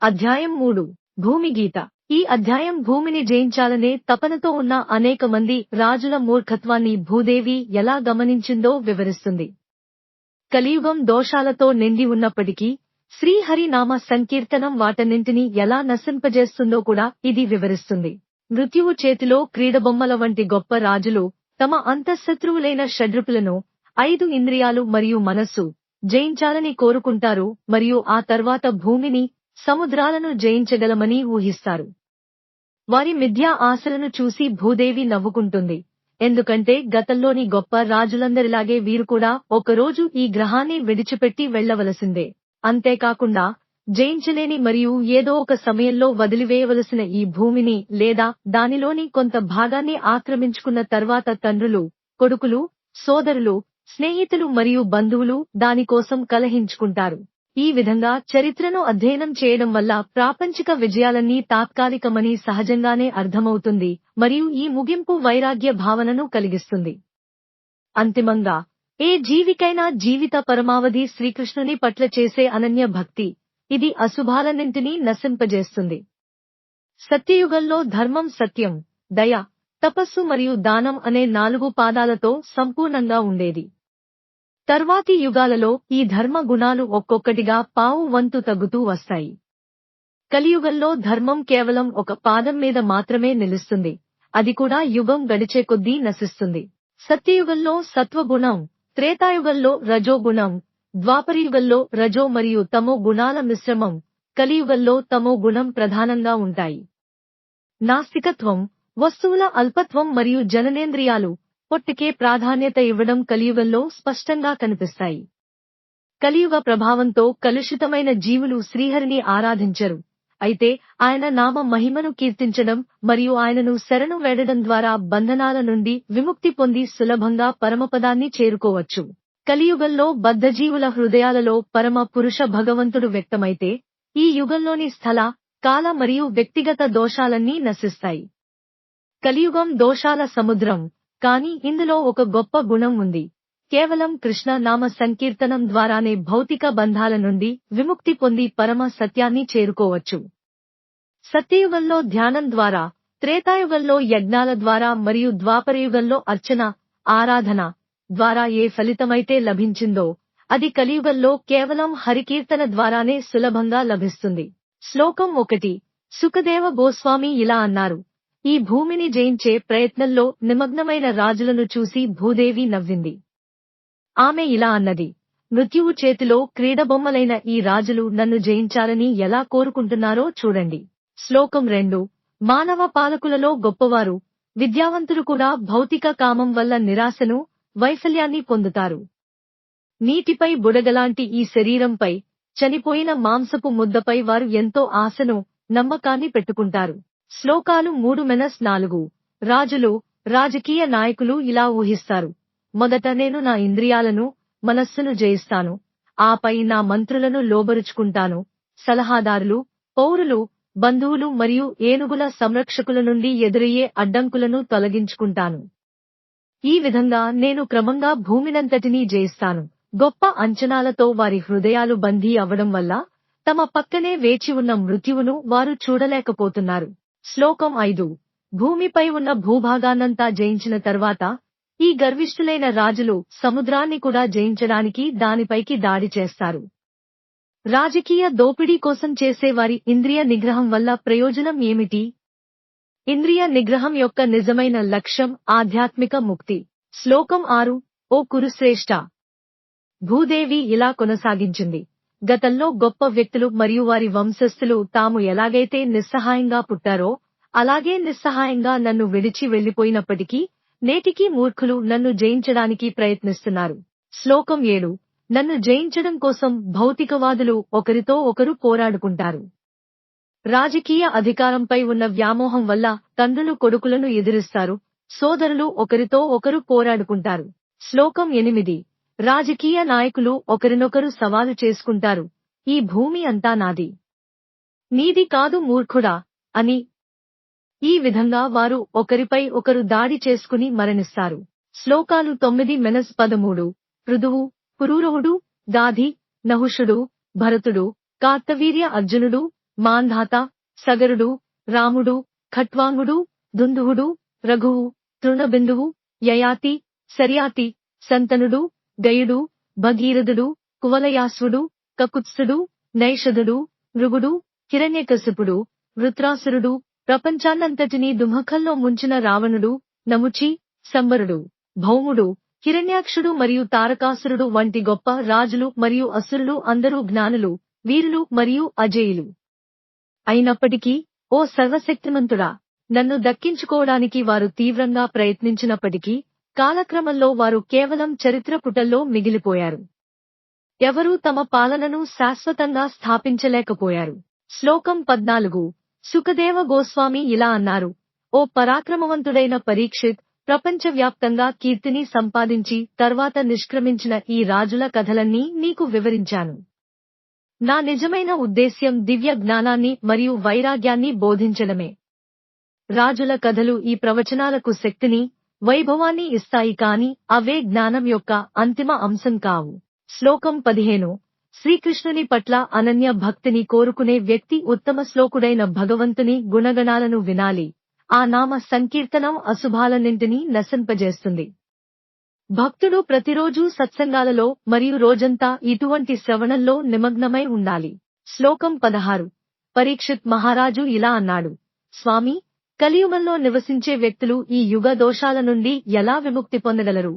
అధ్యాయం 3 భూమిగీత. ఈ అధ్యాయం భూమిని జయించాలనే తపనతో ఉన్న అనేక మంది రాజుల మూర్ఖత్వాన్ని భూదేవి ఎలా గమనించిందో వివరిస్తుంది. కలియుగం దోషాలతో నిండి ఉన్నప్పటికీ శ్రీహరి నామ సంకీర్తనం వాటన్నింటినీ ఎలా నశింపజేస్తుందో కూడా ఇది వివరిస్తుంది. మృత్యువు చేతిలో క్రీడబొమ్మల వంటి గొప్ప రాజులు తమ అంతఃశత్రువులైన షడ్రుపులను 5 ఇంద్రియాలు మరియు మనస్సు జయించాలని కోరుకుంటారు మరియు ఆ తర్వాత భూమిని, సముద్రాలను జయించగలమని ఊహిస్తారు. వారి మిథ్యా ఆశలను చూసి భూదేవి నవ్వుకుంటుంది. ఎందుకంటే గతంలోని గొప్ప రాజులందరిలాగే వీరు కూడా ఒకరోజు ఈ గ్రహాన్ని విడిచిపెట్టి వెళ్లవలసిందే. అంతేకాకుండా జయించలేని మరియు ఏదో ఒక సమయంలో వదిలివేయవలసిన ఈ భూమిని లేదా దానిలోని కొంత భాగాన్ని ఆక్రమించుకున్న తర్వాత తండ్రులు, కొడుకులు, సోదరులు, స్నేహితులు మరియు బంధువులు దానికోసం కలహించుకుంటారు. ఈ విధంగా చరిత్రను అధ్యయనం చేయడం వల్ల ప్రాపంచిక విజయాలన్నీ తాత్కాలికమని సహజంగానే అర్థమవుతుంది మరియు ఈ ముగింపు వైరాగ్య భావనను కలిగిస్తుంది. అంతిమంగా ఏ జీవికైనా జీవిత పరమావధి శ్రీకృష్ణుని పట్ల చేసే అనన్య భక్తి. ఇది అశుభాలన్నింటినీ నశింపజేస్తుంది. సత్యయుగంలో ధర్మం, సత్యం, దయ, తపస్సు మరియు దానం అనే 4 పాదాలతో సంపూర్ణంగా ఉండేది. తర్వాతి యుగాలలో ఈ ధర్మ గుణాలు ఒక్కొక్కటిగా పావు వంతు తగ్గుతూ వస్తాయి. కలియుగంలో ధర్మం కేవలం ఒక పాదం మీద మాత్రమే నిలుస్తుంది. అది కూడా యుగం గడిచే కొద్దీ నశిస్తుంది. సత్యయుగంలో సత్వగుణం, త్రేతాయుగంలో రజోగుణం, ద్వాపరయుగంలో రజో మరియు తమో గుణాల మిశ్రమం, కలియుగంలో తమో గుణం ప్రధానంగా ఉంటాయి. నాస్తికత్వం, వస్తువుల అల్పత్వం మరియు జననేంద్రియాలు, పొట్టికే ప్రాధాన్యత ఇవ్వడం కలియుగంలో స్పష్టంగా కనిపిస్తాయి. కలియుగ ప్రభావంతో కలుషితమైన జీవులు శ్రీహరిని ఆరాధించరు. అయితే ఆయన నామ మహిమను కీర్తించడం మరియు ఆయనను శరణు వేడడం ద్వారా బంధనాల నుండి విముక్తి పొంది సులభంగా పరమపదాన్ని చేరుకోవచ్చు. కలియుగంలో బద్ధజీవుల హృదయాలలో పరమ పురుష భగవంతుడు వ్యక్తమైతే ఈ యుగంలోని స్థల, కాల మరియు వ్యక్తిగత దోషాలన్నీ నశిస్తాయి. కలియుగం దోషాల సముద్రం. కానీ ఇందులో ఒక గొప్ప గుణం ఉంది. కేవలం కృష్ణ నామ సంకీర్తనం ద్వారానే భౌతిక బంధాల నుండి విముక్తి పొంది పరమ సత్యాన్ని చేరుకోవచ్చు. సత్యయుగంలో ధ్యానం ద్వారా, త్రేతాయుగంలో యజ్ఞాల ద్వారా మరియు ద్వాపరయుగంలో అర్చన, ఆరాధన ద్వారా ఏ ఫలితమైతే లభించిందో అది కలియుగంలో కేవలం హరికీర్తన ద్వారానే సులభంగా లభిస్తుంది. శ్లోకం 1. సుఖదేవ గోస్వామి ఇలా అన్నారు. ఈ భూమిని జయించే ప్రయత్నంలో నిమగ్నమైన రాజులను చూసి భూదేవి నవ్వింది. ఆమె ఇలా అన్నది. మృత్యువు చేతిలో క్రీడబొమ్మలైన ఈ రాజులు నన్ను జయించాలని ఎలా కోరుకుంటున్నారో చూడండి. శ్లోకం 2. మానవ పాలకులలో గొప్పవారు, విద్యావంతులు కూడా భౌతిక కామం వల్ల నిరాశను, వైఫల్యాన్ని పొందుతారు. నీటిపై బుడగలాంటి ఈ శరీరంపై, చనిపోయిన మాంసపు ముద్దపై వారు ఎంతో ఆశను, నమ్మకాన్ని పెట్టుకుంటారు. శ్లోకాలు 3-4. రాజులు, రాజకీయ నాయకులు ఇలా ఊహిస్తారు. మొదట నేను నా ఇంద్రియాలను, మనస్సును జయిస్తాను. ఆపై నా మంత్రులను లోబరుచుకుంటాను. సలహాదారులు, పౌరులు, బంధువులు మరియు ఏనుగుల సంరక్షకుల నుండి ఎదురయ్యే అడ్డంకులను తొలగించుకుంటాను. ఈ విధంగా నేను క్రమంగా భూమినంతటినీ జయిస్తాను. గొప్ప అంచనాలతో వారి హృదయాలు బందీ అవ్వడం వల్ల తమ పక్కనే వేచి ఉన్న మృత్యువును వారు చూడలేకపోతున్నారు. శ్లోకం 5. భూమిపై ఉన్న భూభాగాన్నంతా జయించిన తర్వాత ఈ గర్విష్ఠులైన రాజులు సముద్రాన్ని కూడా జయించడానికి దానిపైకి దాడి చేస్తారు. రాజకీయ దోపిడీ కోసం చేసే వారి ఇంద్రియ నిగ్రహం వల్ల ప్రయోజనం ఏమిటి? ఇంద్రియ నిగ్రహం యొక్క నిజమైన లక్ష్యం ఆధ్యాత్మిక ముక్తి. శ్లోకం 6. ఓ కురుశ్రేష్ఠ! భూదేవి ఇలా కొనసాగించింది. గతంలో గొప్ప వ్యక్తులు మరియు వారి వంశస్థులు తాము ఎలాగైతే నిస్సహాయంగా పుట్టారో అలాగే నిస్సహాయంగా నన్ను విడిచి వెళ్లిపోయినప్పటికీ నేటికీ మూర్ఖులు నన్ను జయించడానికి ప్రయత్నిస్తున్నారు. శ్లోకం 7. నన్ను జయించడం కోసం భౌతికవాదులు ఒకరితో ఒకరు పోరాడుకుంటారు. రాజకీయ అధికారంపై ఉన్న వ్యామోహం వల్ల తండ్రులు కొడుకులను ఎదిరిస్తారు. సోదరులు ఒకరితో ఒకరు పోరాడుకుంటారు. శ్లోకం 8. రాజకీయ నాయకులు ఒకరినొకరు సవాలు చేసుకుంటారు. ఈ భూమి అంతా నాది, నీది కాదు మూర్ఖుడా అని. ఈ విధంగా వారు ఒకరిపై ఒకరు దాడి చేసుకుని మరణిస్తారు. శ్లోకాలు 9-13. పృథువు, పురూరవుడు, గాధి, నహుషుడు, భరతుడు, కార్తవీర్య అర్జునుడు, మాంధాత, సగరుడు, రాముడు, ఖట్వాంగుడు, దుందువుడు, రఘువు, తృణబిందువు, యయాతి, శర్యాతి, శంతనుడు, గయుడు, భగీరథుడు, కువలయాశ్వుడు, కకుత్సుడు, నైషధుడు, మృగుడు, హిరణ్యకశిపుడు, వృత్రాసురుడు, ప్రపంచాన్నంతటినీ దుమఖంలో ముంచిన రావణుడు, నముచి, సంబరుడు, భౌముడు, హిరణ్యాక్షుడు మరియు తారకాసురుడు వంటి గొప్ప రాజులు మరియు అసురులు అందరూ జ్ఞానులు, వీరులు మరియు అజేయులు. అయినప్పటికీ, ఓ సర్వశక్తిమంతుడా, నన్ను దక్కించుకోవడానికి వారు తీవ్రంగా ప్రయత్నించినప్పటికీ, కాలక్రమంలో వారు కేవలం చరిత్ర పుటల్లో మిగిలిపోయారు. ఎవరూ తమ పాలనను శాశ్వతంగా స్థాపించలేకపోయారు. శ్లోకం 14. సుఖదేవ గోస్వామి ఇలా అన్నారు: ఓ పరాక్రమవంతుడైన పరీక్షిత్, ప్రపంచవ్యాప్తంగా కీర్తిని సంపాదించి తర్వాత నిష్క్రమించిన ఈ రాజుల కథలన్నీ నీకు వివరించాను. నా నిజమైన ఉద్దేశ్యం దివ్య జ్ఞానాన్ని మరియు వైరాగ్యాన్ని బోధించడమే. రాజుల కథలు ఈ ప్రవచనాలకు శక్తిని, వైభవాన్ని ఇస్తాయి కాని అవే జ్ఞానం యొక్క అంతిమ అంశం కావు. శ్లోకం 15. శ్రీకృష్ణుని పట్ల అనన్య భక్తిని కోరుకునే వ్యక్తి ఉత్తమ శ్లోకుడైన భగవంతుని గుణగణాలను వినాలి. ఆ నామ సంకీర్తనం అశుభాలన్నింటినీ నశింపజేస్తుంది. భక్తుడు ప్రతిరోజూ సత్సంగాలలో మరియు రోజంతా ఇటువంటి శ్రవణంలో నిమగ్నమై ఉండాలి. శ్లోకం 16. పరీక్షిత్ మహారాజు ఇలా అన్నాడు: స్వామి, కలియుగంలో నివసించే వ్యక్తులు ఈ యుగ దోషాల నుండి ఎలా విముక్తి పొందగలరు?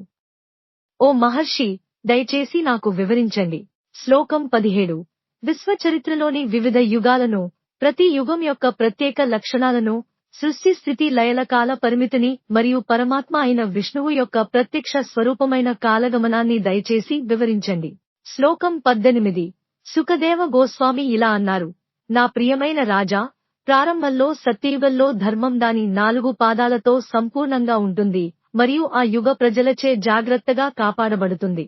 ఓ మహర్షి, దయచేసి నాకు వివరించండి. శ్లోకం 17. విశ్వచరిత్రలోని వివిధ యుగాలను, ప్రతి యుగం యొక్క ప్రత్యేక లక్షణాలను, సృష్టి స్థితి లయల కాల పరిమితిని మరియు పరమాత్మ అయిన విష్ణువు యొక్క ప్రత్యక్ష స్వరూపమైన కాలగమనాన్ని దయచేసి వివరించండి. శ్లోకం 18. సుఖదేవ గోస్వామి ఇలా అన్నారు: నా ప్రియమైన రాజా, ప్రారంభంలో సత్యయుగంలో ధర్మం దాని 4 పాదాలతో సంపూర్ణంగా ఉంటుంది మరియు ఆ యుగ ప్రజలచే జాగ్రత్తగా కాపాడబడుతుంది.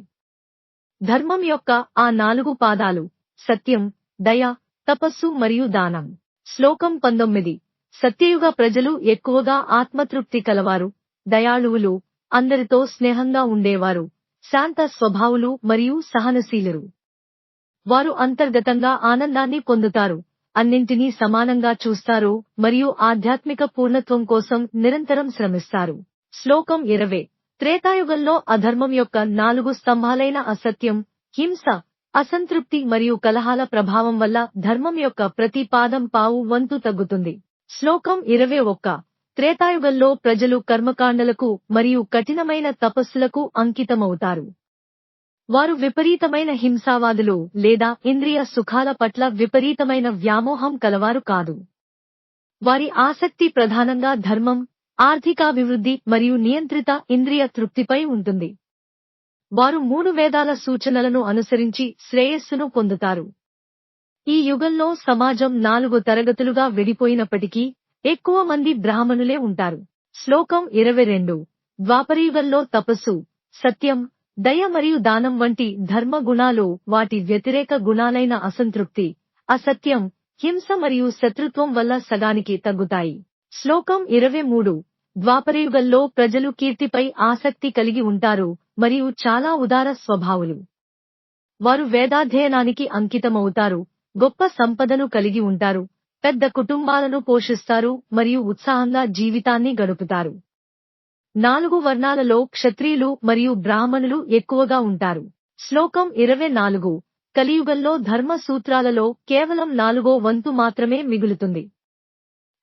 ధర్మం యొక్క ఆ 4 పాదాలు సత్యం, దయ, తపస్సు మరియు దానం. శ్లోకం 19. సత్యయుగ ప్రజలు ఎక్కువగా ఆత్మతృప్తి కలవారు, దయాళువులు, అందరితో స్నేహంగా ఉండేవారు, శాంత స్వభావులు మరియు సహనశీలురు. వారు అంతర్గతంగా ఆనందాన్ని పొందుతారు, అన్నింటినీ సమానంగా చూస్తారు మరియు ఆధ్యాత్మిక పూర్ణత్వం కోసం నిరంతరం శ్రమిస్తారు. శ్లోకం 20. త్రేతాయుగంలో అధర్మం యొక్క 4 స్తంభాలైన అసత్యం, హింస, అసంతృప్తి మరియు కలహాల ప్రభావం వల్ల ధర్మం యొక్క ప్రతి పాదం పావు వంతు తగ్గుతుంది. శ్లోకం 21. త్రేతాయుగంలో ప్రజలు కర్మకాండలకు మరియు కఠినమైన తపస్సులకు అంకితమవుతారు. వారు విపరీతమైన హింసావాదులు లేదా ఇంద్రియ సుఖాల పట్ల విపరీతమైన వ్యామోహం కలవారు కాదు. వారి ఆసక్తి ప్రధానంగా ధర్మం, ఆర్థికాభివృద్ధి మరియు నియంత్రిత ఇంద్రియ తృప్తిపై ఉంటుంది. వారు 3 వేదాల సూచనలను అనుసరించి శ్రేయస్సును పొందుతారు. ఈ యుగంలో సమాజం 4 తరగతులుగా విడిపోయినప్పటికీ ఎక్కువ మంది బ్రాహ్మణులే ఉంటారు. శ్లోకం 22. ద్వాపరయుగంలో తపస్సు, సత్యం, దయ మరియు దానం వంటి ధర్మ గుణాలు వాటి వ్యతిరేక గుణాలైన అసంతృప్తి, అసత్యం, హింస మరియు శత్రుత్వం వల్ల సగానికి తగ్గుతాయి. శ్లోకం 23. ద్వాపరయుగంలో ప్రజలు కీర్తిపై ఆసక్తి కలిగి ఉంటారు మరియు చాలా ఉదార స్వభావులు. వారు వేదాధ్యయనానికి అంకితమవుతారు, గొప్ప సంపదను కలిగి ఉంటారు, పెద్ద కుటుంబాలను పోషిస్తారు మరియు ఉత్సాహంగా జీవితాన్ని గడుపుతారు. 4 వర్ణాలలో క్షత్రియులు మరియు బ్రాహ్మణులు ఎక్కువగా ఉంటారు. శ్లోకం 24. కలియుగంలో ధర్మ సూత్రాలలో కేవలం 4వ వంతు మాత్రమే మిగులుతుంది.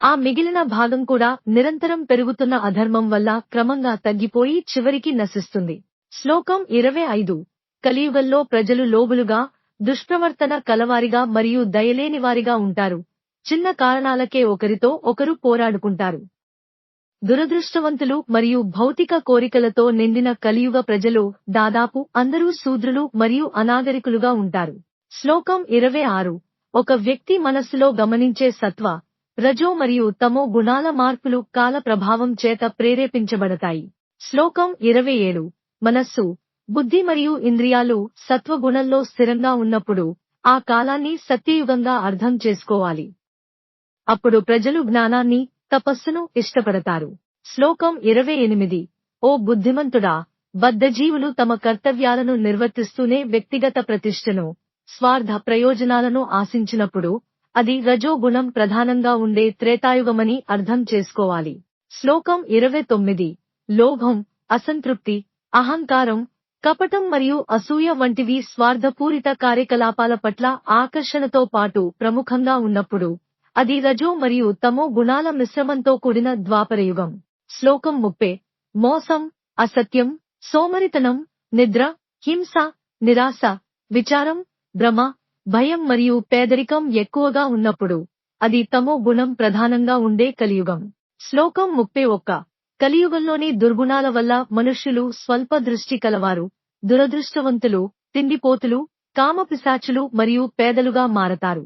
ఆ మిగిలిన భాగం కూడా నిరంతరం పెరుగుతున్న అధర్మం వల్ల క్రమంగా తగ్గిపోయి చివరికి నశిస్తుంది. శ్లోకం 25. కలియుగంలో ప్రజలు లోబులుగా, దుష్ప్రవర్తన కలవారిగా మరియు దయలేనివారిగా ఉంటారు, చిన్న కారణాలకే ఒకరితో ఒకరు పోరాడుకుంటారు. దురదృష్టవంతులు మరియు భౌతిక కోరికలతో నిండిన కలియుగ ప్రజలు దాదాపు అందరూ శూద్రులు మరియు అనాగరికులుగా ఉంటారు. శ్లోకం 26. ఒక వ్యక్తి మనస్సులో గమనించే సత్వ, రజో మరియు తమో గుణాల మార్పులు కాల ప్రభావం చేత ప్రేరేపించబడతాయి. శ్లోకం 27. మనస్సు, బుద్ధి మరియు ఇంద్రియాలు సత్వగుణంలో స్థిరంగా ఉన్నప్పుడు ఆ కాలాన్ని సత్యయుగంగా అర్థం చేసుకోవాలి. అప్పుడు ప్రజలు జ్ఞానాన్ని, తపస్సును ఇష్టపడతారు. శ్లోకం 28. ఓ బుద్ధిమంతుడా, బద్ధజీవులు తమ కర్తవ్యాలను నిర్వర్తిస్తూనే వ్యక్తిగత ప్రతిష్టను, స్వార్థ ప్రయోజనాలను ఆశించినప్పుడు అది రజోగుణం ప్రధానంగా ఉండే త్రేతాయుగమని అర్థం చేసుకోవాలి. శ్లోకం 29. లోభం, అసంతృప్తి, అహంకారం, కపటం మరియు అసూయ వంటివి స్వార్థపూరిత కార్యకలాపాల పట్ల ఆకర్షణతో పాటు ప్రముఖంగా ఉన్నప్పుడు అది రజో మరియు తమో గుణాల మిశ్రమంతో కూడిన ద్వాపరయుగం. శ్లోకం 30. మోసం, అసత్యం, సోమరితనం, నిద్ర, హింస, నిరాశ, విచారం, భ్రమ, భయం మరియు పేదరికం ఎక్కువగా ఉన్నప్పుడు అది తమో గుణం ప్రధానంగా ఉండే కలియుగం. శ్లోకం 31. కలియుగంలోని దుర్గుణాల వల్ల మనుష్యులు స్వల్ప దృష్టి కలవారు, దురదృష్టవంతులు, తిండిపోతులు, కామపిశాచులు మరియు పేదలుగా మారతారు.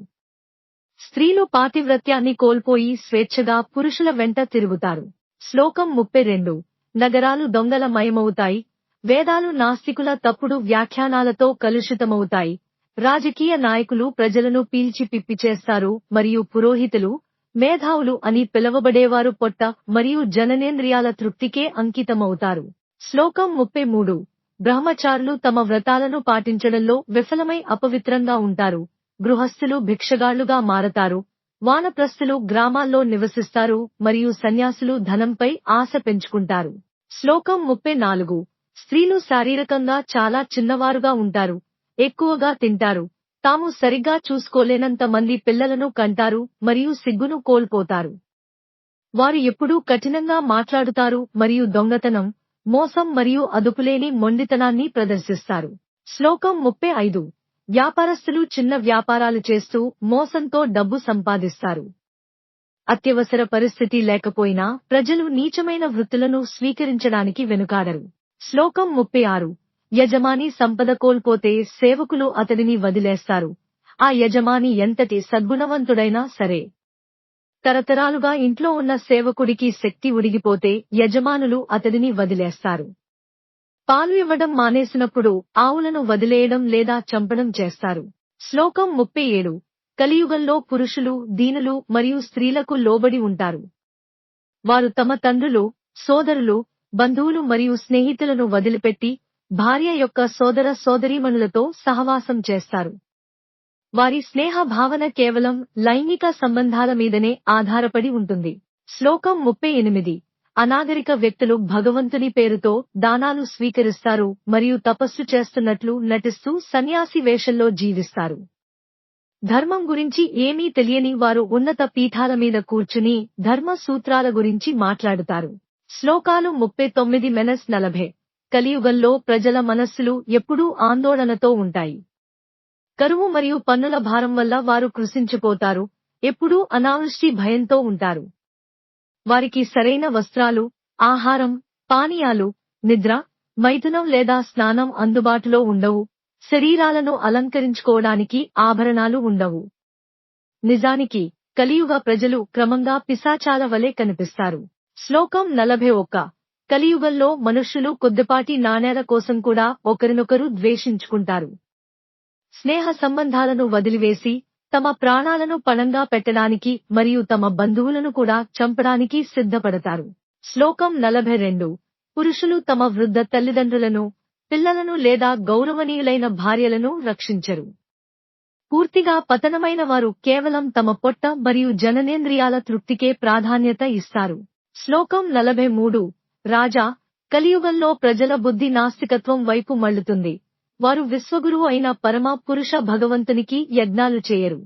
స్త్రీలు పాతివ్రత్యాన్ని కోల్పోయి స్వేచ్ఛగా పురుషుల వెంట తిరుగుతారు. శ్లోకం 32. నగరాలు దొంగల మయమవుతాయి, వేదాలు నాస్తికుల తప్పుడు వ్యాఖ్యానాలతో కలుషితమవుతాయి, రాజకీయ నాయకులు ప్రజలను పీల్చి పిప్పి చేస్తారు మరియు పురోహితులు, మేధావులు అని పిలవబడేవారు పొట్ట మరియు జననేంద్రియాల తృప్తికే అంకితమవుతారు. శ్లోకం 33. బ్రహ్మచారులు తమ వ్రతాలను పాటించడంలో విఫలమై అపవిత్రంగా ఉంటారు, గృహస్థులు భిక్షగాళ్లుగా మారతారు, వానప్రస్థులు గ్రామాల్లో నివసిస్తారు మరియు సన్యాసులు ధనంపై ఆశ పెంచుకుంటారు. శ్లోకం 34. స్త్రీలు శారీరకంగా చాలా చిన్నవారుగా ఉంటారు, ఎక్కువగా తింటారు, తాము సరిగ్గా చూసుకోలేనంత మంది పిల్లలను కంటారు మరియు సిగ్గును కోల్పోతారు. వారు ఎప్పుడూ కఠినంగా మాట్లాడుతారు మరియు దొంగతనం, మోసం మరియు అదుపులేని మొండితనాన్ని ప్రదర్శిస్తారు. శ్లోకం 35. వ్యాపారస్తులు చిన్న వ్యాపారాలు చేస్తూ మోసంతో డబ్బు సంపాదిస్తారు. అత్యవసర పరిస్థితి లేకపోయినా ప్రజలు నీచమైన వృత్తులను స్వీకరించడానికి వెనుకాడరు. శ్లోకం 36. యజమాని సంపద కోల్పోతే సేవకులు అతడిని వదిలేస్తారు, ఆ యజమాని ఎంతటి సద్గుణవంతుడైనా సరే. తరతరాలుగా ఇంట్లో ఉన్న సేవకుడికి శక్తి ఉడిగిపోతే యజమానులు అతడిని వదిలేస్తారు. పాలు ఇవ్వడం మానేసినప్పుడు ఆవులను వదిలేయడం లేదా చంపడం చేస్తారు. శ్లోకం 37. కలియుగంలో పురుషులు దీనులు మరియు స్త్రీలకు లోబడి ఉంటారు. వారు తమ తండ్రులు, సోదరులు, బంధువులు మరియు స్నేహితులను వదిలిపెట్టి భార్య యొక్క సోదర సోదరీమణులతో సహవాసం చేస్తారు. వారి స్నేహ భావన కేవలం లైంగిక సంబంధాల మీదనే ఆధారపడి ఉంటుంది. శ్లోకం 38. అనాగరిక వ్యక్తులు భగవంతుని పేరుతో దానాలు స్వీకరిస్తారు మరియు తపస్సు చేస్తున్నట్లు నటిస్తూ సన్యాసి వేషంలో జీవిస్తారు. ధర్మం గురించి ఏమీ తెలియని వారు ఉన్నత పీఠాల మీద కూర్చుని ధర్మ సూత్రాల గురించి మాట్లాడుతారు. శ్లోకాలు 39-40. కలియుగంలో ప్రజల మనస్సులు ఎప్పుడూ ఆందోళనతో ఉంటాయి. కరువు మరియు పన్నుల భారం వల్ల వారు కృశించిపోతారు, ఎప్పుడూ అనావృష్టి భయంతో ఉంటారు. వారికి సరైన వస్త్రాలు, ఆహారం, పానీయాలు, నిద్ర, మైథునం లేదా స్నానం అందుబాటులో ఉండవు, శరీరాలను అలంకరించుకోవడానికి ఆభరణాలు ఉండవు. నిజానికి కలియుగ ప్రజలు క్రమంగా పిశాచాల వలె కనిపిస్తారు. శ్లోకం 41. కలియుగంలో మనుష్యులు కొద్దిపాటి నాణేల కోసం కూడా ఒకరినొకరు ద్వేషించుకుంటారు. స్నేహ సంబంధాలను వదిలివేసి తమ ప్రాణాలను పణంగా పెట్టడానికి మరియు తమ బంధువులను కూడా చంపడానికి సిద్ధపడతారు. శ్లోకం 42. పురుషులు తమ వృద్ధ తల్లిదండ్రులను, పిల్లలను లేదా గౌరవనీయులైన భార్యలను రక్షించరు. పూర్తిగా పతనమైన వారు కేవలం తమ పొట్ట మరియు జననేంద్రియాల తృప్తికే ప్రాధాన్యత ఇస్తారు. శ్లోకం 43. రాజా, కలియుగంలో ప్రజల బుద్ధి నాస్తికత్వం వైపు మళ్లుతుంది. వారు విశ్వగురువు అయిన పరమ పురుష భగవంతునికి యజ్ఞాలు చేయరు.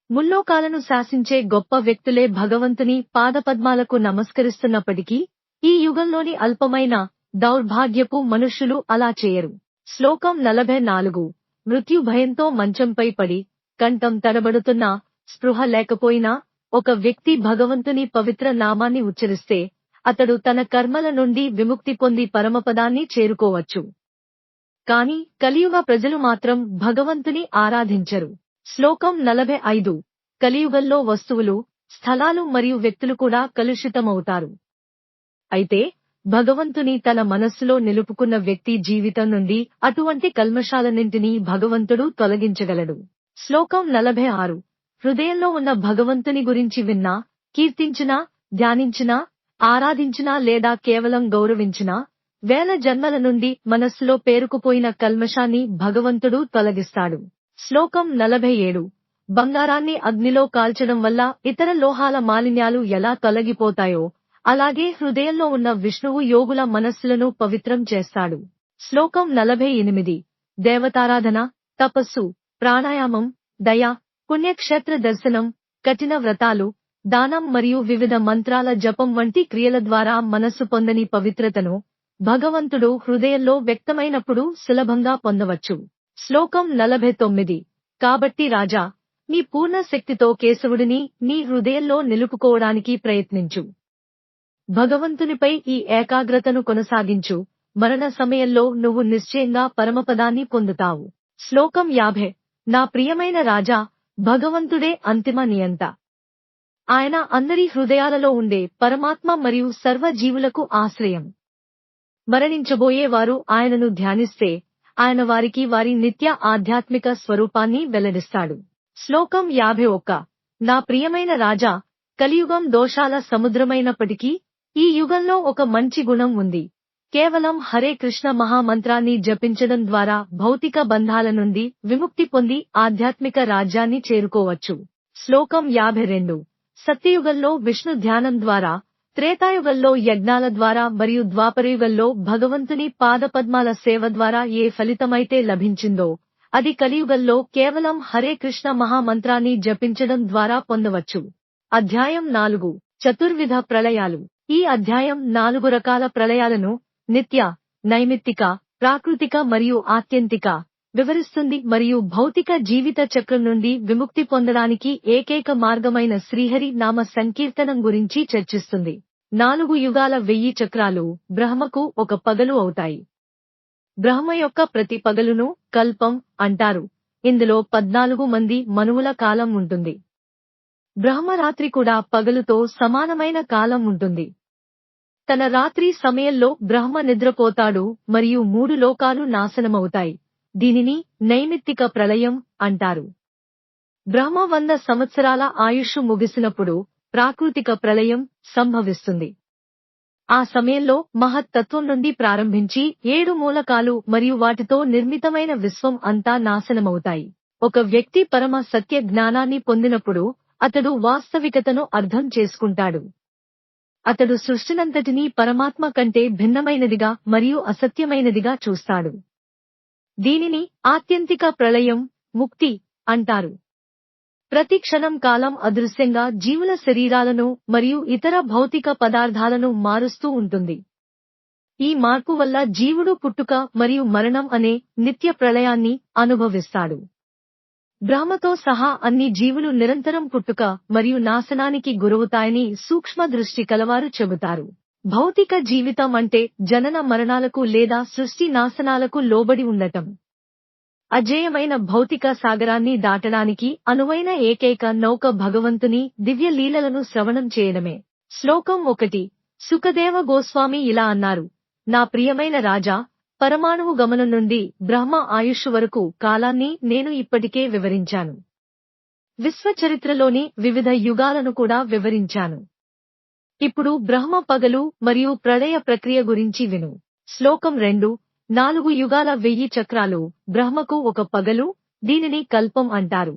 ముల్లోకాలను శాసించే గొప్ప వ్యక్తులే భగవంతుని పాదపద్మాలకు నమస్కరిస్తున్నప్పటికీ ఈ యుగంలోని అల్పమైన దౌర్భాగ్యపు మనుష్యులు అలా చేయరు. శ్లోకం 44. మృత్యు భయంతో మంచంపై పడి కంఠం తడబడుతున్నా స్పృహ లేకపోయినా ఒక వ్యక్తి భగవంతుని పవిత్ర నామాన్ని ఉచ్చరిస్తే అతడు తన కర్మల నుండి విముక్తి పొంది పరమపదాన్ని చేరుకోవచ్చు. కాని కలియుగ ప్రజలు మాత్రం భగవంతుని ఆరాధించరు. శ్లోకం 45. కలియుగంలో వస్తువులు, స్థలాలు మరియు వ్యక్తులు కూడా కలుషితమవుతారు. అయితే భగవంతుని తన మనస్సులో నిలుపుకున్న వ్యక్తి జీవితం నుండి అటువంటి కల్మషాలన్నింటినీ భగవంతుడు తొలగించగలడు. శ్లోకం 46. హృదయంలో ఉన్న భగవంతుని గురించి విన్నా, కీర్తించినా, ధ్యానించినా, ఆరాధించినా లేదా కేవలం గౌరవించినా వేల జన్మల నుండి మనస్సులో పేరుకుపోయిన కల్మషాన్ని భగవంతుడు తొలగిస్తాడు. శ్లోకం 47. బంగారాన్ని అగ్నిలో కాల్చడం వల్ల ఇతర లోహాల మాలిన్యాలు ఎలా తొలగిపోతాయో అలాగే హృదయంలో ఉన్న విష్ణువు యోగుల మనస్సులను పవిత్రం చేస్తాడు. శ్లోకం 48 దేవతారాధన, తపస్సు, ప్రాణాయామం, దయ, పుణ్యక్షేత్ర దర్శనం, కఠిన వ్రతాలు, దానం మరియు వివిధ మంత్రాల జపం వంటి క్రియల ద్వారా మనస్సు పొందని పవిత్రతను భగవంతుడు హృదయంలో వ్యక్తమైనప్పుడు సులభంగా పొందవచ్చు. శ్లోకం 49 కాబట్టి రాజా, నీ పూర్ణ శక్తితో కేశవుడిని నీ హృదయంలో నిలుపుకోవడానికి ప్రయత్నించు. భగవంతునిపై ఈ ఏకాగ్రతను కొనసాగించు. మరణ సమయంలో నువ్వు నిశ్చయంగా పరమపదాన్ని పొందుతావు. శ్లోకం 50 నా ప్రియమైన రాజా, భగవంతుడే అంతిమ నియంత. ఆయన అందరి హృదయాలలో ఉండే పరమాత్మ మరియు సర్వ జీవులకు ఆశ్రయం. మరణించబోయే వారు ఆయనను ధ్యానిస్తే ఆయన వారికి వారి నిత్య ఆధ్యాత్మిక స్వరూపాన్ని వెల్లడిస్తాడు. శ్లోకం 51 నా ప్రియమైన రాజా, కలియుగం దోషాల సముద్రమైనప్పటికీ ఈ యుగంలో ఒక మంచి గుణం ఉంది. కేవలం హరే కృష్ణ మహామంత్రాన్ని జపించడం ద్వారా భౌతిక బంధాల నుండి విముక్తి పొంది ఆధ్యాత్మిక రాజ్యాన్ని చేరుకోవచ్చు. శ్లోకం 52 సత్యయుగంలో విష్ణు ధ్యానం ద్వారా, త్రేతాయుగంలో యజ్ఞాల ద్వారా మరియు ద్వాపరయుగంలో భగవంతుని పాదపద్మాల సేవ ద్వారా ఏ ఫలితమైతే లభించిందో అది కలియుగంలో కేవలం హరే కృష్ణ మహామంత్రాన్ని జపించడం ద్వారా పొందవచ్చు. అధ్యాయం 4 చతుర్విధ ప్రళయాలు. ఈ అధ్యాయం 4 రకాల ప్రళయాలను నిత్య, నైమిత్తిక, ప్రాకృతిక మరియు ఆత్యంతిక వివరిస్తుంది మరియు భౌతిక జీవిత చక్రం నుండి విముక్తి పొందడానికి ఏకైక మార్గమైన శ్రీహరి నామ సంకీర్తనం గురించి చర్చిస్తుంది. 4 యుగాల 1000 చక్రాలు బ్రహ్మకు ఒక పగలు అవుతాయి. బ్రహ్మ యొక్క ప్రతి పగలును కల్పం అంటారు. ఇందులో 14 మంది మనువుల కాలం ఉంటుంది. బ్రహ్మరాత్రి కూడా పగలుతో సమానమైన కాలం ఉంటుంది. తన రాత్రి సమయంలో బ్రహ్మ నిద్రపోతాడు మరియు 3 లోకాలు నాశనమవుతాయి. దీనిని నైమిత్తిక ప్రళయం అంటారు. బ్రహ్మ 100 సంవత్సరాల ఆయుష్షు ముగిసినప్పుడు ప్రాకృతిక ప్రళయం సంభవిస్తుంది. ఆ సమయంలో మహత్తత్వం నుండి ప్రారంభించి 7 మూలకాలు మరియు వాటితో నిర్మితమైన విశ్వం అంతా నాశనమవుతాయి. ఒక వ్యక్తి పరమ సత్య జ్ఞానాన్ని పొందినప్పుడు అతడు వాస్తవికతను అర్థం చేసుకుంటాడు. అతడు సృష్టినంతటినీ పరమాత్మ కంటే భిన్నమైనదిగా మరియు అసత్యమైనదిగా చూస్తాడు. దీనిని ఆత్యంతిక ప్రళయం, ముక్తి అంటారు. ప్రతి క్షణం కాలం అదృశ్యంగా జీవుల శరీరాలను మరియు ఇతర భౌతిక పదార్థాలను మారుస్తూ ఉంటుంది. ఈ మార్పు వల్ల జీవుడు పుట్టుక మరియు మరణం అనే నిత్య ప్రళయాన్ని అనుభవిస్తాడు. బ్రహ్మతో సహా అన్ని జీవులు నిరంతరం పుట్టుక మరియు నాశనానికి గురవుతాయని సూక్ష్మ దృష్టి కలవారు చెబుతారు. భౌతిక జీవితం అంటే జనన మరణాలకు లేదా సృష్టి నాశనాలకు లోబడి ఉండటం. అజేయమైన భౌతిక సాగరాన్ని దాటడానికి అనువైన ఏకైక నౌక భగవంతుని దివ్య లీలలను శ్రవణం చేయడమే. శ్లోకం 1 సుఖదేవ గోస్వామి ఇలా అన్నారు, నా ప్రియమైన రాజా, పరమాణువు గమనం నుండి బ్రహ్మ ఆయుష్ వరకు కాలాన్ని నేను ఇప్పటికే వివరించాను. విశ్వచరిత్రలోని వివిధ యుగాలను కూడా వివరించాను. ఇప్పుడు బ్రహ్మ పగలు మరియు ప్రళయ ప్రక్రియ గురించి విను. శ్లోకం 2 4 యుగాల 1000 చక్రాలు బ్రహ్మకు ఒక పగలు, దీనిని కల్పం అంటారు.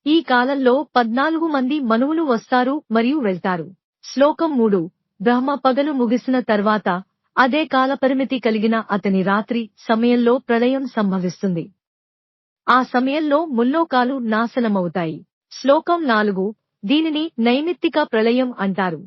ఈ కాలంలో 14 మంది మనువులు వస్తారు మరియు వెళ్తారు. శ్లోకం 3 బ్రహ్మ పగలు ముగిసిన తర్వాత అదే కాలపరిమితి కలిగిన అతని రాత్రి సమయంలో ప్రళయం సంభవిస్తుంది. ఆ సమయంలో ముల్లోకాలు నాశనమవుతాయి. శ్లోకం 4 దీనిని నైమిత్తిక ప్రళయం అంటారు.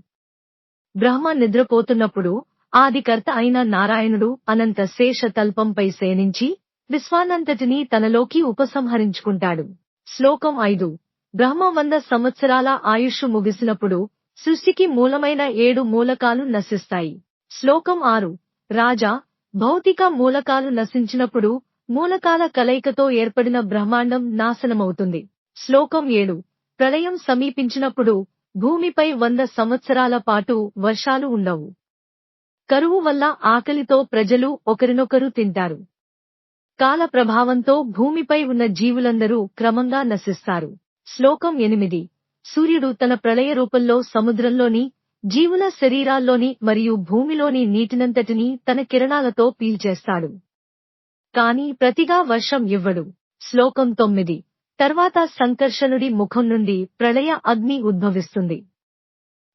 బ్రహ్మ నిద్రపోతున్నప్పుడు ఆదికర్త అయిన నారాయణుడు అనంత శేష తల్పంపై శయనించి విశ్వాన్నంతటినీ తనలోకి ఉపసంహరించుకుంటాడు. శ్లోకం 5 బ్రహ్మ 100 సంవత్సరాల ఆయుష్షు ముగిసినప్పుడు సృష్టికి మూలమైన 7 మూలకాలు నశిస్తాయి. శ్లోకం 6 రాజా, భౌతిక మూలకాలు నశించినప్పుడు మూలకాల కలయికతో ఏర్పడిన బ్రహ్మాండం నాశనమవుతుంది. శ్లోకం 7 ప్రళయం సమీపించినప్పుడు భూమిపై 100 సంవత్సరాల పాటు వర్షాలు ఉండవు. కరువు వల్ల ఆకలితో ప్రజలు ఒకరినొకరు తింటారు. కాల ప్రభావంతో భూమిపై ఉన్న జీవులందరూ క్రమంగా నశిస్తారు. శ్లోకం 8 సూర్యుడు తన ప్రళయ రూపంలో సముద్రంలోని జీవుల శరీరాల్లోని మరియు భూమిలోని నీటినంతటినీ తన కిరణాలతో పీల్చేస్తాడు. కాని ప్రతిగా వర్షం ఇవ్వడు. శ్లోకం 9 తర్వాత సంకర్షణుడి ముఖం నుండి ప్రళయ అగ్ని ఉద్భవిస్తుంది.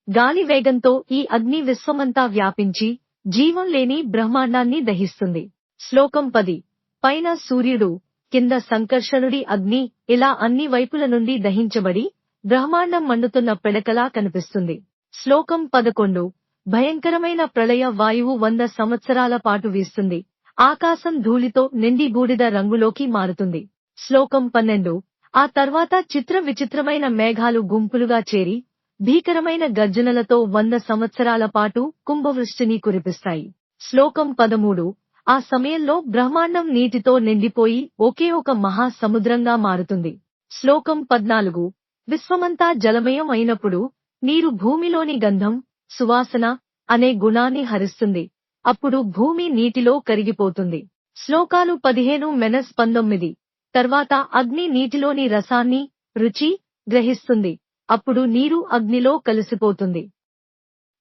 గాలి వేగంతో ఈ అగ్ని విశ్వమంతా వ్యాపించి జీవం లేని బ్రహ్మాండాన్ని దహిస్తుంది. శ్లోకం 10. పైన సూర్యుడు, కింద సంకర్షణుడి అగ్ని ఇలా అన్ని వైపుల నుండి దహించబడి బ్రహ్మాండం మండుతున్న పిడకలా కనిపిస్తుంది. శ్లోకం 11. భయంకరమైన ప్రళయ వాయువు 100 సంవత్సరాల పాటు వీస్తుంది. ఆకాశం ధూళితో నిండి బూడిద రంగులోకి మారుతుంది. శ్లోకం 12. ఆ తర్వాత చిత్ర విచిత్రమైన మేఘాలు గుంపులుగా చేరి భీకరమైన గర్జనలతో 100 సంవత్సరాల పాటు కుంభవృష్టిని కురిపిస్తాయి. శ్లోకం 13. ఆ సమయంలో బ్రహ్మాండం నీటితో నిండిపోయి ఒకే ఒక మహాసముద్రంగా మారుతుంది. శ్లోకం 14. విశ్వమంతా జలమయం అయినప్పుడు నీరు భూమిలోని గంధం, సువాసన అనే గుణాన్ని హరిస్తుంది. అప్పుడు భూమి నీటిలో కరిగిపోతుంది. శ్లోకాలు 15-19. తర్వాత అగ్ని నీటిలోని రసాన్ని, రుచి గ్రహిస్తుంది. అప్పుడు నీరు అగ్నిలో కలిసిపోతుంది.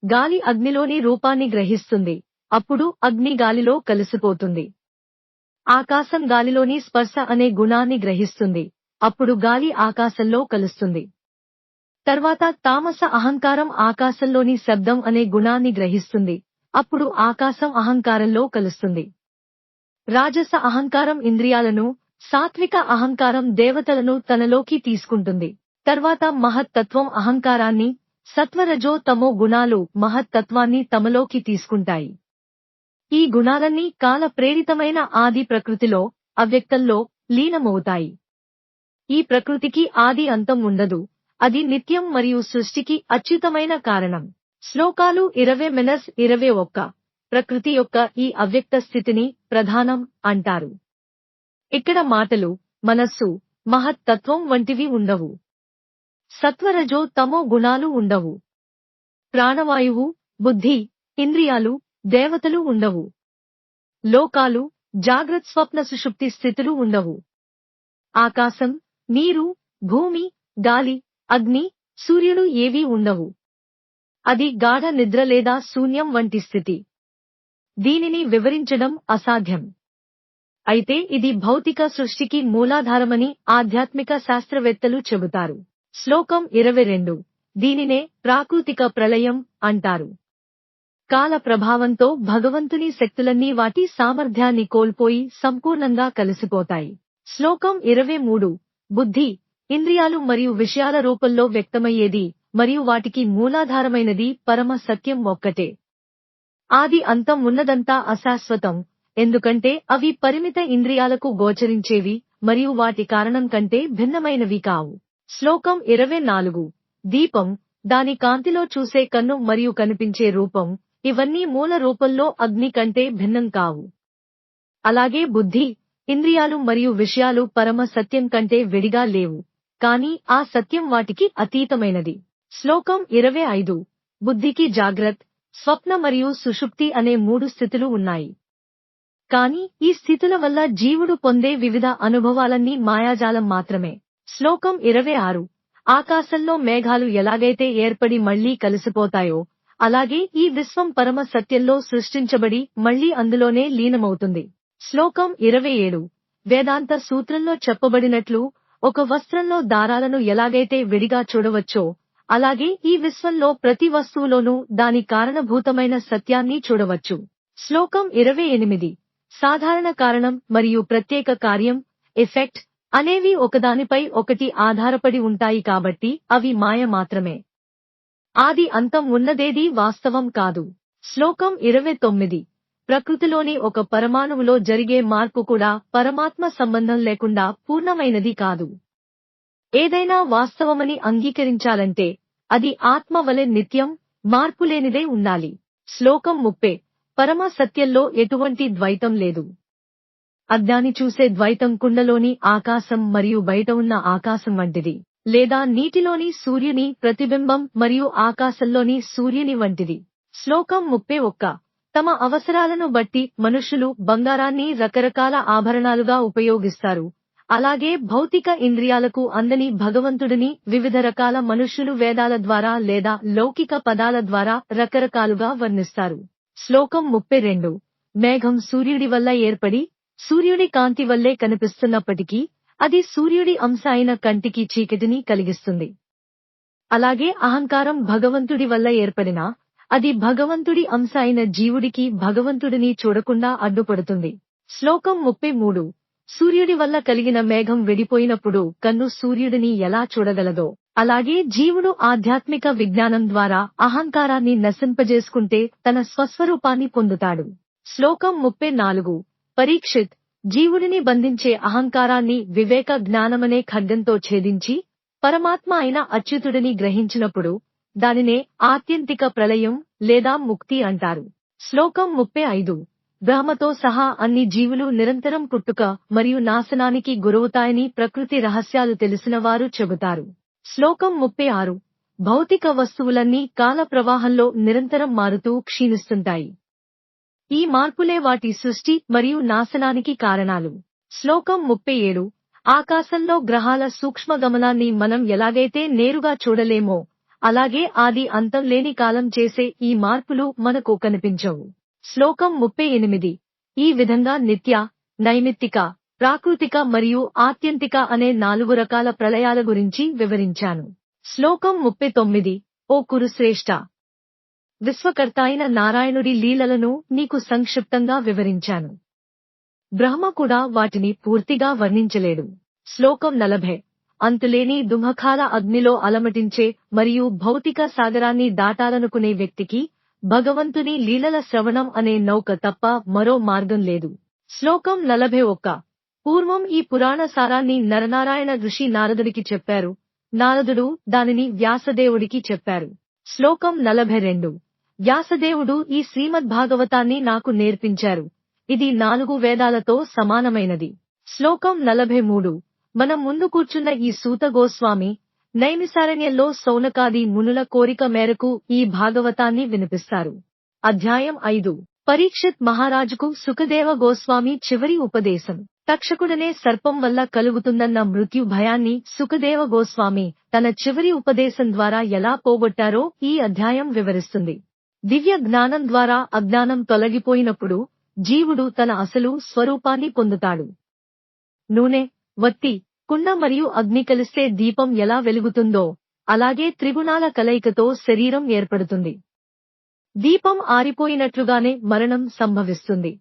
గాలి అగ్నిలోని రూపాన్ని గ్రహిస్తుంది. అప్పుడు అగ్ని గాలిలో కలిసిపోతుంది. ఆకాశం గాలిలోని స్పర్శ అనే గుణాన్ని గ్రహిస్తుంది. అప్పుడు గాలి ఆకాశంలో కలుస్తుంది. తర్వాత తామస అహంకారం ఆకాశంలోని శబ్దం అనే గుణాన్ని గ్రహిస్తుంది. అప్పుడు ఆకాశం అహంకారంలో కలుస్తుంది. రాజస అహంకారం ఇంద్రియాలను, సాత్విక అహంకారం దేవతలను తనలోకి తీసుకుంటుంది. తర్వాత మహత్తత్వం అహంకారాన్ని, సత్వరజో తమో గుణాలు మహత్తత్వాన్ని తమలోకి తీసుకుంటాయి. ఈ గుణాలన్నీ కాల ప్రేరితమైన ఆది ప్రకృతిలో, అవ్యక్తంలో లీనమవుతాయి. ఈ ప్రకృతికి ఆది అంతం ఉండదు. అది నిత్యం మరియు సృష్టికి అచ్యుతమైన కారణం. శ్లోకాలు 20-21. ప్రకృతి యొక్క ఈ అవ్యక్త స్థితిని ప్రధానం అంటారు. ఇక్కడ మాటలు, మనస్సు, మహత్తత్వం వంటివి ఉండవు. సత్వరజో తమో గుణాలు ఉండవు. ప్రాణవాయువు, బుద్ధి, ఇంద్రియాలు, దేవతలు ఉండవు. లోకాలు, జాగ్రత్ స్వప్న సుషుప్తి స్థితులు ఉండవు. ఆకాశం, నీరు, భూమి, గాలి, అగ్ని, సూర్యుడు ఏవీ ఉండవు. అది గాఢ నిద్ర లేదా శూన్యం వంటి స్థితి. దీనిని వివరించడం అసాధ్యం. అయితే ఇది భౌతిక సృష్టికి మూలాధారమని ఆధ్యాత్మిక శాస్త్రవేత్తలు చెబుతారు. శ్లోకం 22. దీనినే ప్రాకృతిక ప్రళయం అంటారు. కాల ప్రభావంతో భగవంతుని శక్తులన్నీ వాటి సామర్థ్యాన్ని కోల్పోయి సంపూర్ణంగా కలిసిపోతాయి. శ్లోకం 23. బుద్ధి, ఇంద్రియాలు మరియు విషయాల రూపంలో వ్యక్తమయ్యేది మరియు వాటికి మూలాధారమైనది పరమ సత్యం ఒక్కటే. ఆది అంతం ఉన్నదంతా అశాశ్వతం, ఎందుకంటే అవి పరిమిత ఇంద్రియాలకు గోచరించేవి మరియు వాటి కారణం కంటే భిన్నమైనవి కావు. శ్లోకం 24. దీపం, దాని కాంతిలో చూసే కన్ను మరియు కనిపించే రూపం, ఇవన్నీ మూల రూపంలో అగ్ని కంటే భిన్నం కావు. అలాగే బుద్ధి, ఇంద్రియాలు మరియు విషయాలు పరమ సత్యం కంటే విడిగా లేవు, కానీ ఆ సత్యం వాటికి అతీతమైనది. శ్లోకం 25. బుద్ధికి జాగ్రత్, స్వప్న మరియు సుషుప్తి అనే 3 స్థితులు ఉన్నాయి. కానీ ఈ స్థితుల వల్ల జీవుడు పొందే వివిధ అనుభవాలన్నీ మాయాజాలం మాత్రమే. శ్లోకం 26. ఆకాశంలో మేఘాలు ఎలాగైతే ఏర్పడి మళ్లీ కలిసిపోతాయో, అలాగే ఈ విశ్వం పరమ సత్యంలో సృష్టించబడి మళ్లీ అందులోనే లీనమవుతుంది. శ్లోకం 27. వేదాంత సూత్రంలో చెప్పబడినట్లు ఒక వస్త్రంలో దారాలను ఎలాగైతే విడిగా చూడవచ్చో, అలాగే ఈ విశ్వంలో ప్రతి వస్తువులోనూ దాని కారణభూతమైన సత్యాన్ని చూడవచ్చు. శ్లోకం 28. సాధారణ కారణం మరియు ప్రత్యేక కార్యం, ఎఫెక్ట్ అనేవి ఒకదానిపై ఒకటి ఆధారపడి ఉంటాయి కాబట్టి అవి మాయ మాత్రమే. ఆది అంతం ఉన్నదేదీ వాస్తవం కాదు. శ్లోకం 29. ప్రకృతిలోని ఒక పరమాణువులో జరిగే మార్పు కూడా పరమాత్మ సంబంధం లేకుండా పూర్ణమైనది కాదు. ఏదైనా వాస్తవమని అంగీకరించాలంటే అది ఆత్మ వలె నిత్యం, మార్పులేనిదే ఉండాలి. శ్లోకం 30. పరమ సత్యంలో ఎటువంటి ద్వైతం లేదు. అజ్ఞాని చూసే ద్వైతం కుండలోని ఆకాశం మరియు బయట ఉన్న ఆకాశం వంటిది, లేదా నీటిలోని సూర్యుని ప్రతిబింబం మరియు ఆకాశంలోని సూర్యుని వంటిది. శ్లోకం 31. తమ అవసరాలను బట్టి మనుషులు బంగారాన్ని రకరకాల ఆభరణాలుగా ఉపయోగిస్తారు. అలాగే భౌతిక ఇంద్రియాలకు అందని భగవంతుడిని వివిధ రకాల మనుష్యులు వేదాల ద్వారా లేదా లౌకిక పదాల ద్వారా రకరకాలుగా వర్ణిస్తారు. శ్లోకం 32. మేఘం సూర్యుడి వల్ల ఏర్పడి సూర్యుడి కాంతి వల్లే కనిపిస్తున్నప్పటికీ అది సూర్యుడి అంశ అయిన కంటికి చీకటిని కలిగిస్తుంది. అలాగే అహంకారం భగవంతుడి వల్ల ఏర్పడినా, అది భగవంతుడి అంశ అయిన జీవుడికి భగవంతుడిని చూడకుండా అడ్డుపడుతుంది. శ్లోకం 33. సూర్యుడి వల్ల కలిగిన మేఘం విడిపోయినప్పుడు కన్ను సూర్యుడిని ఎలా చూడగలదో, అలాగే జీవుడు ఆధ్యాత్మిక విజ్ఞానం ద్వారా అహంకారాన్ని నశింపజేసుకుంటే తన స్వస్వరూపాన్ని పొందుతాడు. శ్లోకం 34. పరీక్షిత్, జీవుడిని బంధించే అహంకారాన్ని వివేక జ్ఞానమనే ఖడ్గంతో ఛేదించి పరమాత్మ అయిన అచ్యుతుడిని గ్రహించినప్పుడు దానినే ఆత్యంతిక ప్రళయం లేదా ముక్తి అంటారు. శ్లోకం 35. బ్రహ్మతో సహా అన్ని జీవులు నిరంతరం పుట్టుక మరియు నాశనానికి గురవుతాయని ప్రకృతి రహస్యాలు తెలిసిన వారు చెబుతారు. శ్లోకం 36. భౌతిక వస్తువులన్నీ కాల ప్రవాహంలో నిరంతరం మారుతూ క్షీణిస్తుంటాయి. ఈ మార్పులే వాటి సృష్టి మరియు నాశనానికి కారణాలు. శ్లోకం 37. ఆకాశంలో గ్రహాల సూక్ష్మగమనాన్ని మనం ఎలాగైతే నేరుగా చూడలేమో, అలాగే ఆది అంతం లేని కాలం చేసే ఈ మార్పులు మనకు కనిపించవు. శ్లోకం 38. ఈ విధంగా నిత్య, నైమిత్తిక, ప్రాకృతిక మరియు ఆత్యంతిక అనే 4 రకాల ప్రళయాల గురించి వివరించాను. శ్లోకం 39. ఓ కురుశ్రేష్ఠ, విశ్వకర్త అయిన నారాయణుడి లీలలను నీకు సంక్షిప్తంగా వివరించాను. బ్రహ్మ కూడా వాటిని పూర్తిగా వర్ణించలేడు. శ్లోకం 40. అంతులేని దుమఖాల అగ్నిలో అలమటించే మరియు భౌతిక సాగరాన్ని దాటాలనుకునే వ్యక్తికి భగవంతుని లీలల శ్రవణం అనే నౌక తప్ప మరో మార్గం లేదు. శ్లోకం 41. పూర్వం ఈ పురాణ సారాన్ని నరనారాయణ ఋషి నారదుడికి చెప్పారు. నారదుడు దానిని వ్యాసదేవుడికి చెప్పారు. శ్లోకం 42. వ్యాసదేవుడు ఈ శ్రీమద్భాగవతాన్ని నాకు నేర్పించారు. ఇది 4 వేదాలతో సమానమైనది. శ్లోకం 43. మనం ముందు కూర్చున్న ఈ సూత గోస్వామి నైమిసారణ్యంలో సౌనకాది మునుల కోరిక మేరకు ఈ భాగవతాన్ని వినిపిస్తారు. అధ్యాయం 5. పరీక్షిత్ మహారాజుకు సుఖదేవ గోస్వామి చివరి ఉపదేశం. తక్షకుడనే సర్పం వల్ల కలుగుతుందన్న మృత్యు భయాన్ని సుఖదేవ గోస్వామి తన చివరి ఉపదేశం ద్వారా ఎలా పోగొట్టారో ఈ అధ్యాయం వివరిస్తుంది. దివ్య జ్ఞానం ద్వారా అజ్ఞానం తొలగిపోయినప్పుడు జీవుడు తన అసలు స్వరూపాన్ని పొందుతాడు. నూనె, వత్తి, కుండ మరియు అగ్ని కలిస్తే దీపం ఎలా వెలుగుతుందో, అలాగే త్రిగుణాల కలయికతో శరీరం ఏర్పడుతుంది. దీపం ఆరిపోయినట్లుగానే మరణం సంభవిస్తుంది.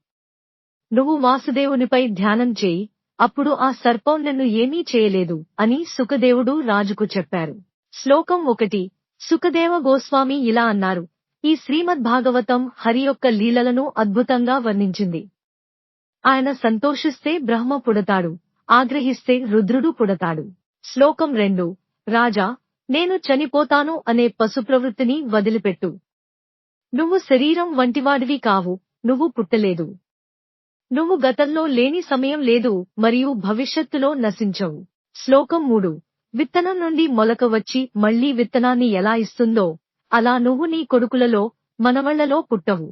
నువ్వు వాసుదేవునిపై ధ్యానం చేయి, అప్పుడు ఆ సర్పం నిన్ను ఏమీ చేయలేదు అని సుఖదేవుడు రాజుకు చెప్పారు. శ్లోకం 1. సుఖదేవ గోస్వామి ఇలా అన్నారు. ఈ శ్రీమద్భాగవతం హరి యొక్క లీలలను అద్భుతంగా వర్ణించింది. ఆయన సంతోషిస్తే బ్రహ్మ పుడతాడు, ఆగ్రహిస్తే రుద్రుడు పుడతాడు. శ్లోకం 2. రాజా, నేను చనిపోతాను అనే పశు ప్రవృత్తిని వదిలిపెట్టు. నువ్వు శరీరం వంటివాడివి కావు, నువ్వు పుట్టలేదు. నువ్వు గతంలో లేని సమయం లేదు మరియు భవిష్యత్తులో నశించవు. శ్లోకం 3. విత్తనం నుండి మొలక వచ్చి మళ్లీ విత్తనాన్ని ఎలా ఇస్తుందో, అలా నువ్వు నీ కొడుకులలో, మనవళ్లలో పుట్టవు.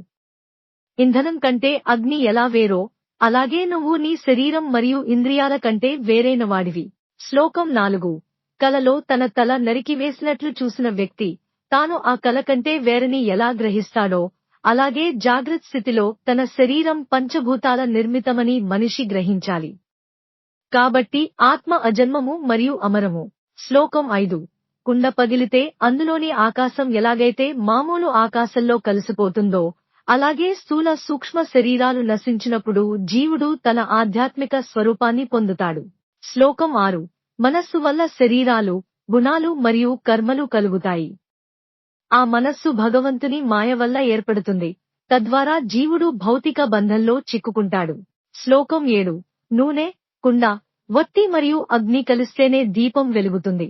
ఇంధనం కంటే అగ్ని ఎలా వేరో, అలాగే నువ్వు నీ శరీరం మరియు ఇంద్రియాల కంటే వేరైన వాడివి. శ్లోకం 4. కలలో తన తల నరికివేసినట్లు చూసిన వ్యక్తి తాను ఆ కల కంటే వేరని ఎలా గ్రహిస్తాడో, అలాగే జాగ్రత్త స్థితిలో తన శరీరం పంచభూతాల నిర్మితమని మనిషి గ్రహించాలి. కాబట్టి ఆత్మ అజన్మము మరియు అమరము. శ్లోకం 5. కుండ పగిలితే అందులోని ఆకాశం ఎలాగైతే మామూలు ఆకాశంలో కలిసిపోతుందో, అలాగే స్థూల సూక్ష్మ శరీరాలు నశించినప్పుడు జీవుడు తన ఆధ్యాత్మిక స్వరూపాన్ని పొందుతాడు. శ్లోకం 6. మనస్సు వల్ల శరీరాలు, గుణాలు మరియు కర్మలు కలుగుతాయి. ఆ మనస్సు భగవంతుని మాయ వల్ల ఏర్పడుతుంది. తద్వారా జీవుడు భౌతిక బంధంలో చిక్కుకుంటాడు. శ్లోకం 7. నూనె, కుండ, వత్తి మరియు అగ్ని కలిస్తేనే దీపం వెలుగుతుంది.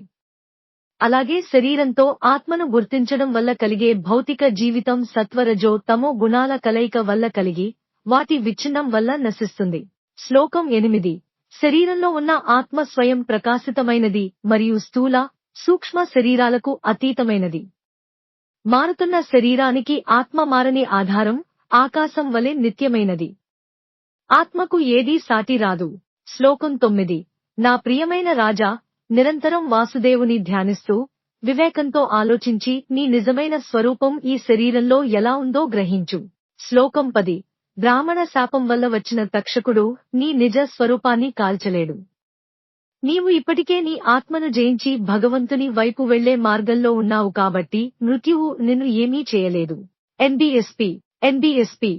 అలాగే శరీరంతో ఆత్మను గుర్తించడం వల్ల కలిగే భౌతిక జీవితం సత్వరజో తమో గుణాల కలయిక వల్ల కలిగి, వాటి విచ్ఛిన్నం వల్ల నశిస్తుంది. శ్లోకం 8. శరీరంలో ఉన్న ఆత్మ స్వయం ప్రకాశితమైనది మరియు స్థూల, సూక్ష్మ శరీరాలకు అతీతమైనది. మారుతున్న శరీరానికి ఆత్మ మారని ఆధారం, ఆకాశం వలె నిత్యమైనది. ఆత్మకు ఏదీ సాటి రాదు. శ్లోకం 9. నా ప్రియమైన రాజా, నిరంతరం వాసుదేవుని ధ్యానిస్తూ, వివేకంతో ఆలోచించి నీ నిజమైన స్వరూపం ఈ శరీరంలో ఎలా ఉందో గ్రహించు. శ్లోకం 10. బ్రాహ్మణ శాపం వల్ల వచ్చిన తక్షకుడు నీ నిజ స్వరూపాన్ని కాల్చలేడు. నీవు ఇప్పటికే నీ ఆత్మను జయించి భగవంతుని వైపు వెళ్లే మార్గంలో ఉన్నావు కాబట్టి మృత్యువు నిన్ను ఏమీ చేయలేదు. ఎన్బిఎస్పి